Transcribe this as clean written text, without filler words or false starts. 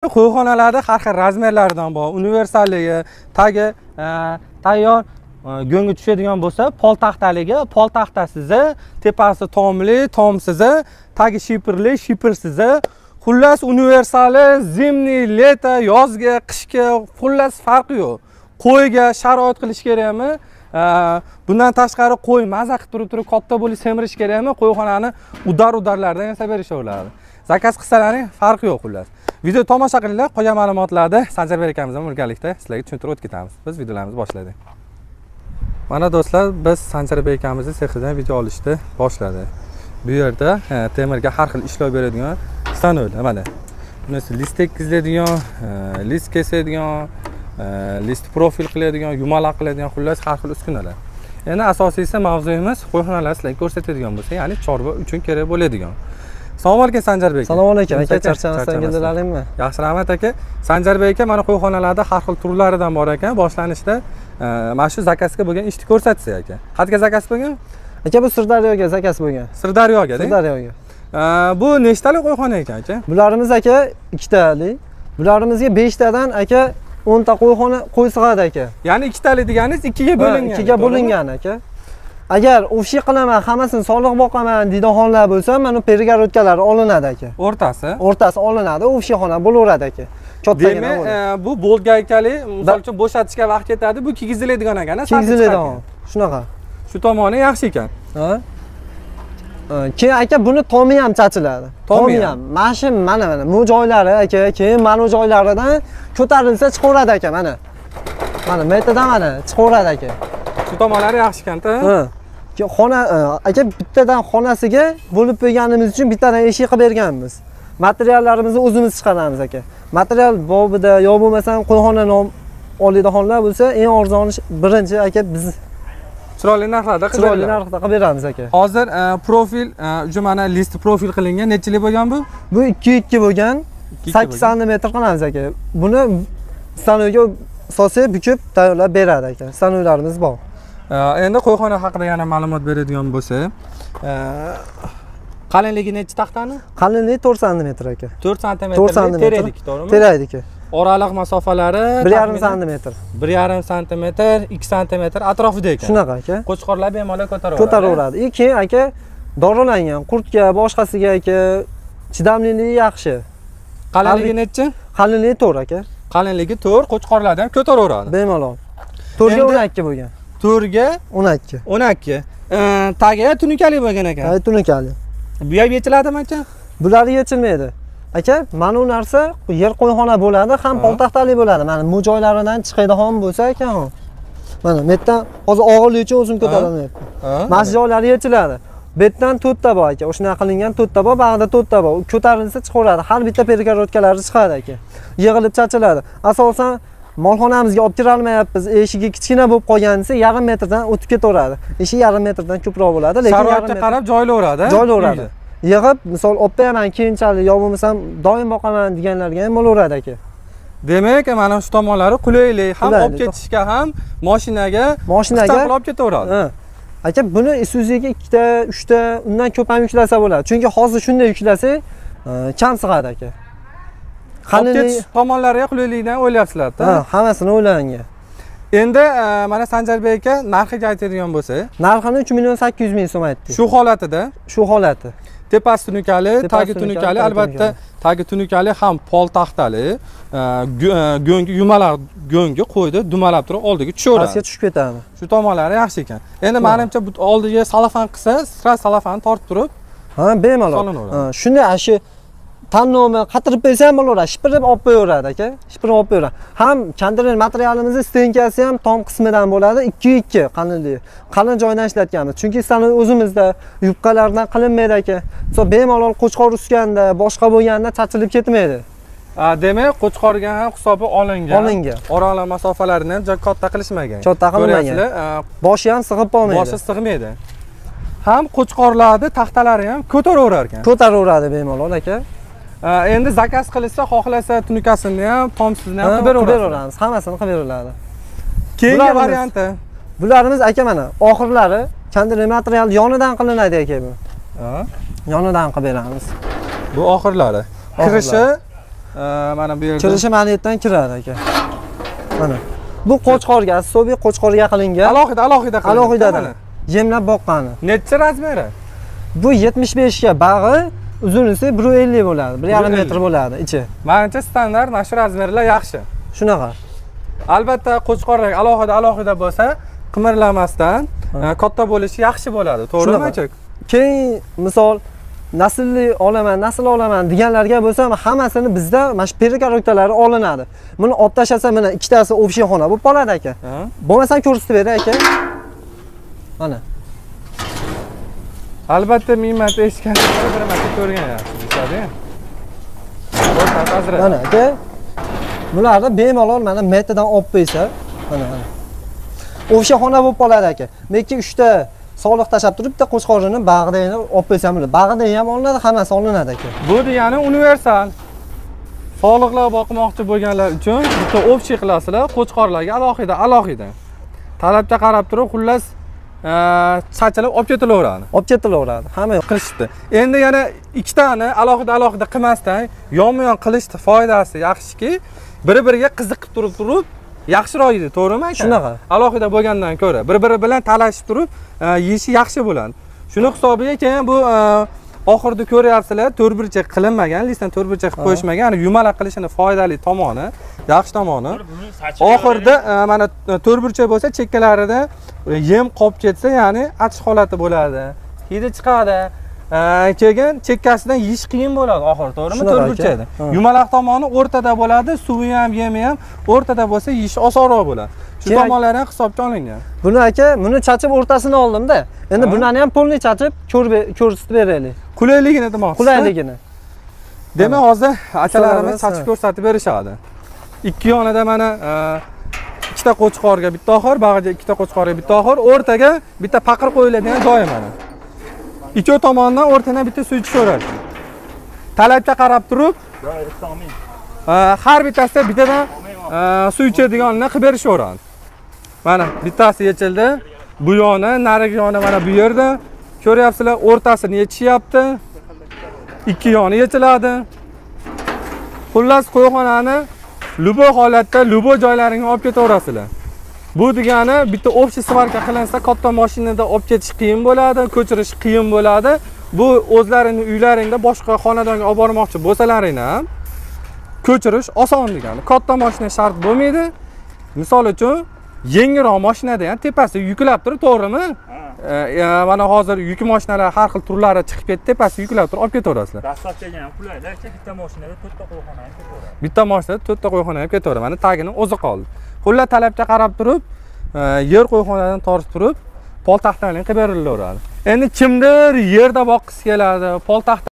Qo'yxonalarda har xil razmerlardan bor. Universalligi, tagi tayyor go'ngi tushadigan bo'lsa, poltaxtaligi, poltaxtasizi, tepasi tomli, tomsizi, tagi shipirli, shipirsizi. Xullas universali, zimniy, leta, yozga, qishga, xullas farqi yo'q. Qo'yga sharoit qilish kerakmi? Bundan tashqari qo'y maza qilib turib katta bo'lib semirish kerakmi? Qo'yxonani udar-udarlardan yasab berishaveradi. Zakaz qilsalaring farqi yo'q xullas. Video tomosha qilinglar, qolgan ma'lumotlarni Sanjarbek akamizdan birgalikda sizlarga tushuntirib o'tib ketamiz. Biz videolarimizni boshladik. Mana do'stlar, biz Sanjarbek akamizning sexidan video olishni boshladik. Bu yerda temirga har xil ishlar beradigan stanolar mana. Bunisi list tekkizadigan, list kesadigan, list profil qiladigan, yumaloq qiladigan xullas har xil uskunalar. Endi asosiysi mavzuyimiz qo'yxonalar sizlarga ko'rsatadigan bo'lsa, ya'ni chorva uchun kerak bo'ladigan. Assalomu alaykum Sanjarbek aka. Assalomu alaykum aka, charchamasdan keldilaringmi? Yaxshi, rahmat aka. Sanjarbek aka, mana qo'yxonalarda har xil turlaridan bor ekan. Boshlanishda mana shu zakazga bo'lgan ishni ko'rsatsa aka. Qayerga zakaz bo'lgan? Aka, bu Sirdaryoga zakaz bo'lgan. Sirdaryoga, deng? Sirdaryoga. Bu nechtali qo'yxona ekan aka? Bularimiz aka 2 tali. Bularimizga 5 tadan aka 10 ta qo'yxona qo'y sig'adi aka. Ya'ni 2 tali deganingiz 2 ga bo'lingan. 2 ga bo'lingan aka. Agar o'shi qilaman, hammasini sog'liq boqaman deydigan xonlar bo'lsa, mana перегородкалari olinadi aka. O'rtasi olinadi, o'shi xona bo'laveradi aka. Kattagina bo'ladi. Demak, bu bo'lgaykali, misol uchun bo'shatishga vaqt ketadi, bu kiygiziladigan ekan-a? Kiygiziladigan. Shunaqa. Shu tomoni yaxshi ekan. Ha? Keyin aka buni tomi ham chachiladi. Tomi ham. Mana bu joylari aka, keyin mana bu joylaridan ko'tarilsa chiqaveradi aka, mana. Mana metadan mana chiqaveradi aka. Shu tomonlari yaxshi ekan-da. Ha. Xona aka bittadan xonasiga bo'lib qo'yganimiz uchun bittadan eshik qilib berganmiz. Materiallarimizni o'zimiz chiqaramiz aka. Material bobida yo bo'lmasa qo'yxona oladiganlar bo'lsa, eng arzoni birinchi aka biz chiroyli narxlarda qilib beramiz aka. Hozir profil, mana list profil qilingan, nechalik bo'lgan bu? Bu 2 bo'lgan, 8 sm qilamiz aka. Buni stanoga solsa bukib tayyorlab beradi aka. Stanolarimiz bor. Endi qo'yxona haqida yana ma'lumot beradigan bo'lsa, qalinligi necha taxtani? Qalinligi 4 sm aka. 4 sm teraydik, to'g'rimi? Teraydik. Oraliq masofalari 1,5 sm. 1,5 sm, 2 sm atrofida ekan. Shunaqa aka. Qo'chqorlar bemalol ko'taraveradi. Keyin aka dorilangan, qurtga, boshqasiga aka chidamliligi yaxshi. Qalinligi necha? Qalinligi 4 aka. Qalinligi 4, qo'chqorlardan ham ko'taraveradi. Bemalol. 4 ga 12 bo'lgan. 4 ga 12. 12. Tagi tununkali bo'lgan ekan. Ha, tununkali. Bu ham yechiladimi aka? Bular yechilmaydi. Aka, mana bu narsa yer qo'yxona bo'ladi, ham poltaxtali bo'ladi. Mana bu joylaridan chiqadigan bo'lsa ekan, mana bu yerdan hozir og'irlik uchun o'zim ko'taramayapman. Mana shu joylari yechiladi. Bu yerdan 4 ta bor aka. O'shuna qilingan 4 ta bor, bag'da 4 ta bor. Ko'tarilsa chiqaveradi. Har bitta перегородкалari chiqadi aka. Yig'ilib chachiladi. Asosan molxonamizga olib kira olmayapmiz. Eshigi kichkina bo'lib qolgansa, yarim metrdan o'tib ketaveradi. Eshik yarim metrdan ko'proq bo'ladi, lekin sharoitga qarab joylaveradi. Joylaveradi. Yig'ib, misol olib qo'yaman keyinchalik, yo bo'lmasam doim boqaman deganlarga ham bo'laveradi aka. Demak, mana shu tomonlari qulaylik, ham olib ketishga ham mashinaga olib ketaveradi. Aka, buni Isuzuga 2 ta, 3 ta, undan ko'p ham yuklasa bo'ladi. Chunki hozir shunday yuklasak, kam sig'adi aka. Qalinlik tomonlariga qulaylikdan o'ylayapsizlar-da? Ha, hammasini o'ylangan. Endi mana Sanjarbek aka narxiga aytadigan bo'lsa, narxini 3,800,000 so'm aytdik. Shu holatida? Shu holati. Tepasi tununkali, tagi tununkali, albatta tagi tununkali ham poltaxtali, go'ngi yumaloq go'ngi qo'ydi, dumalab turib oldiga tushaveradi. Pastga tushib ketadi. Shu tomonlari yaxshi ekan. Endi menimcha bu oldiga salafan qilsa, sira salafanni tortib turib, ha, bemalol. Shunday shu tannomi qatirib qo'ysa ham bo'laveradi, shipirib olib qo'yaveradi aka. Shipirib olib qo'yaveradi. Ham kondiler materialimizni stenkasi ham tom qismidan bo'ladi, 2 qalinligi. Qalin joydan ishlatganmiz. Chunki stano o'zimizda yubqalardan qilinmaydi aka. So bemalol qo'chqor uskanda, boshqa bo'lganda chachilib ketmaydi. Demak, qo'chqorga ham hisobi olingan. Oraliq masofalarini ham katta qilishmagan. Katta qilmagan. Boshi ham sig'ib qolmaydi. Boshi sig'maydi. Ham qo'chqorlarni taxtalari ham ko'taraverar ekan. Ko'taraveradi bemalol aka. Endi zakaz qilsa, xohlasa tununkasini ham, tomsizini ham qilib beramiz. Hammasini qilib beriladi. Keyingi varianti. Bularimiz aka mana oxirlari kondiler material yonidan qilinadi aka bu. Yonidan qilib beramiz. Bu oxirlari. Kirishi mana bu yerda. Kirishi mana yerdan kiradi aka. Mana. Bu qo'chqorga, asosiy qo'chqorga qilingan. Alohida Alohidadan. Yemlab boqqani. Necha razmeri? Bu 75 ga bag'i, uzunligi 1.50 bo'ladi. 1.5 metr bo'ladi ichi. Menimcha standart mana shu razmerlar yaxshi. Shunaqa. Albatta qo'chqorlar alohida bo'lsa, qimirlamasdan katta bo'lishi yaxshi bo'ladi, to'g'rimi aka? Keyin misol nasl olaman deganlarga bo'lsa, hammasini bizda mana shu perekarokalari olinadi. Buni olib tashlasa, mana ikkitasi общий xona bo'lib qoladi aka. Bo'lmasa ko'rsatib beray aka. Mana. Albatta men marta eshitgan, bir marta ko'rgan yaxshi. Mana aka. Bularni bemalol mana metrdan olib qo'ysa, mana. O'sha xona bo'lib qoladi aka. Lekin 3 ta soliq tashab turib, bitta qo'chqorini bag'idagini olib qo'ysam bo'ladi. Bag'ida ham olinadi, hammasi olinadi aka. Bu degani universal. Sog'liqli boqmoqchi bo'lganlar uchun bitta общий qilasizlar, qo'chqorlarga alohida. Talabga qarab turib, xullas sachilib olib ketilaveradi. Olib ketilaveradi. Hamma qilishdi. Endi yana ikkitani alohida qilmasdan yonma-yon qilishni foydasi yaxshiki, bir-biriga qiziqib turib yaxshiroq edi, to'g'rimi aka? Shunaqa. Alohida bo'lgandan ko'ra, bir-biri bilan talashib turib, yeyishi yaxshi bo'ladi. Shuni hisobiga keyin bu oxirida ko'ryapsizlar, to'rtburchak qilinmagan, listdan to'rtburchak qilib qo'yishmagan, ya'ni yumaloq qilishini foydali tomoni, yaxshi tomoni. Oxirida mana to'rtburchak bo'lsa, chekkalarida yem qolib ketsa, ya'ni achiq holati bo'ladi. Hidi chiqadi. Keyin chekkasidan yeyish qiyin bo'ladi oxiri, to'g'rimi? To'rtburchakda. Yumaloq tomoni o'rtada bo'ladi, suvi ham, yemi ham o'rtada bo'lsa, yeyish osonroq bo'ladi. Shu tomonlar ham hisobga olingan. Buni aka, buni chachib o'rtasini oldim-da. Endi bunani ham polni chachib ko'rsatib beraylik. Qulayligini demoqchisiz. Qulayligini. Demak, hozir akalarimiz chachib ko'rsatib berishadi. Ikki yonida mana ikkita qo'chqorga bitta oxir, bag'iga ikkita qo'chqorga bitta oxir, o'rtaga bitta paqir qo'yiladigan joyi mana. Ikki tomonidan o'rtadan bitta suv chiqaveradi. Talabga qarab turib, har bittasida bittadan suv ichadiganini qilib berishaveradi. Mana bittasi yechildi. Bu yoni, narigi yoni mana bu yerda. Ko'ryapsizlar, o'rtasini yechishyapti. Ikki yoni yechiladi. Xullas, qo'yxonani lubo holatda, lubo joylaringga olib ketaverasizlar. Bu degani bitta общий svarka qilinsa, katta mashinada olib ketish qiyin bo'ladi, ko'chirish qiyin bo'ladi. Bu o'zlarining uylaringda boshqa xonadonga olib bormoqchi bo'lsalaringni ham ko'chirish oson degani. Katta mashina shart bo'lmaydi. Misol uchun, yengilroq mashinada ham tepasi yuklab turib, to'g'rimi? Mana hozir yuk mashinalar har xil turlari chiqib ketdi, tepasi yuklab turib olib ketaverasizlar. Dastlabki ham qulayda, bitta mashinada 4 ta qo'yxona ham ketaveradi. Bitta mashinada 4 ta qo'yxona ham ketaveradi. Mana tagini o'zi qoldi. Xullas, talabga qarab turib, yer qo'yxonadan tortib turib, poltaxtalarni qilib berilaveradi. Endi kimdir yerda boqqisi keladi, poltaxta